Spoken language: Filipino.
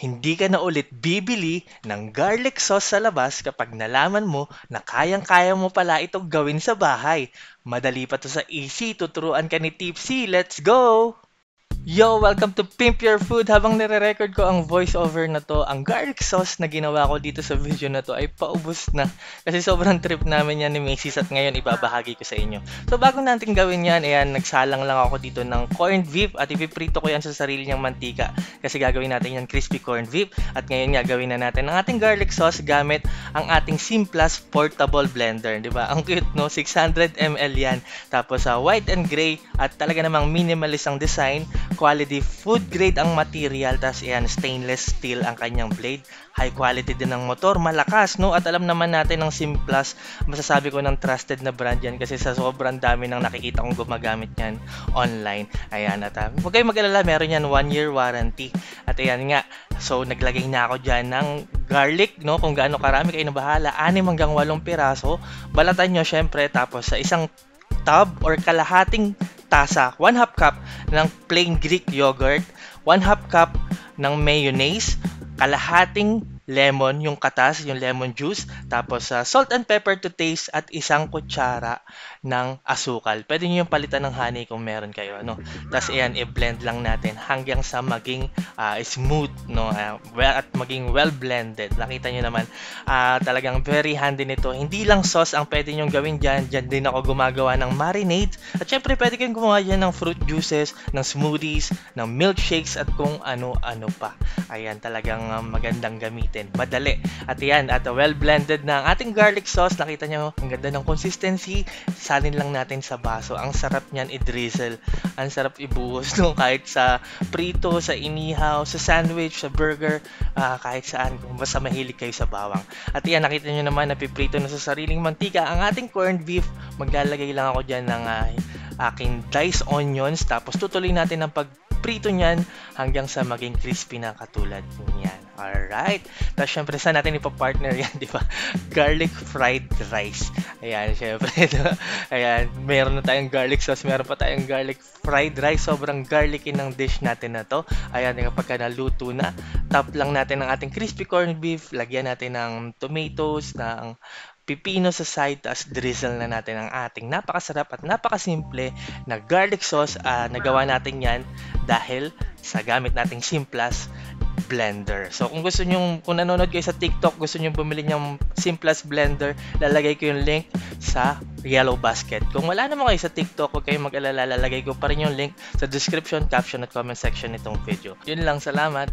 Hindi ka na ulit bibili ng garlic sauce sa labas kapag nalaman mo na kayang-kaya mo pala itong gawin sa bahay. Madali pa to sa Easy, tuturuan ka ni Tipsy. Let's go! Yo! Welcome to Pimp Your Food! Habang nire-record ko ang voiceover na to, ang garlic sauce na ginawa ko dito sa video na to ay paubos na. Kasi sobrang trip namin yan ni Macy's at ngayon ibabahagi ko sa inyo. So bago natin gawin yan, ayan, nagsalang lang ako dito ng corned beef at ipiprito ko yan sa sarili niyang mantika. Kasi gagawin natin yan crispy corned beef. At ngayon nga gawin na natin ang ating garlic sauce gamit ang ating Simplas portable blender. Diba? Ang cute, no? 600 ml yan. Tapos white and gray at talaga namang minimalist ang design. Quality food grade ang material, tas yan stainless steel ang kanyang blade. High quality din ng motor, malakas, no? At alam naman natin ng Simplas, masasabi ko ng trusted na brand yan kasi sa sobrang dami nang nakikita kong gumagamit yan online. Ayan, at huwag kayong mag-alala, meron yan 1-year warranty. At ayan nga, so naglagay na ako dyan ng garlic, no? Kung gaano karami kayo na bahala, 6 hanggang 8 piraso. Balatan nyo syempre, tapos sa isang tub or kalahating tasa, 1/2 cup ng plain Greek yogurt, 1/2 cup ng mayonnaise, kalahating lemon, yung katas, yung lemon juice, tapos salt and pepper to taste at isang kutsara ng asukal. Pwede nyo yung palitan ng honey kung meron kayo, ano. Tapos ayan, i-blend lang natin hanggang sa maging smooth, no, at maging well blended. Nakita nyo naman, talagang very handy nito. Hindi lang sauce ang pwede nyo gawin dyan. Dyan din ako gumagawa ng marinade. At syempre, pwede kayong gumawa dyan ng fruit juices, ng smoothies, ng milkshakes, at kung ano-ano pa. Ayan, talagang magandang gamitin. Madali. At yan, at well blended na ang ating garlic sauce. Nakita nyo, ang ganda ng consistency. Salin lang natin sa baso. Ang sarap niyan i-drizzle. Ang sarap ibuhos, no? Kahit sa prito, sa inihaw, sa sandwich, sa burger, kahit saan. Kung basta mahilig kayo sa bawang. At yan, nakita nyo naman na piprito na sa sariling mantika. Ang ating corned beef, maglalagay lang ako dyan ng aking diced onions. Tapos tutuloy natin ang pagprito niyan hanggang sa maging crispy na katulad niyan. Alright. Tapos syempre saan natin ipapartner yan, di ba? Garlic fried rice. Ayan, syempre. Diba? Ayan, meron na tayong garlic sauce, meron pa tayong garlic fried rice. Sobrang garlicky ng dish natin na to. Ayan, kapag naluto na, top lang natin ang ating crispy corned beef. Lagyan natin ng tomatoes, ng pipino sa side, tapos drizzle na natin ang ating napakasarap at napakasimple na garlic sauce. Nagawa natin yan dahil sa gamit nating Simplas blender. So kung nanonood kayo sa TikTok, gusto niyo bumili ng Simplas blender, lalagay ko yung link sa yellow basket. Kung wala naman kayo sa TikTok, huwag kayong mag-alala, lalagay ko pa rin yung link sa description, caption at comment section nitong video. Yun lang, salamat!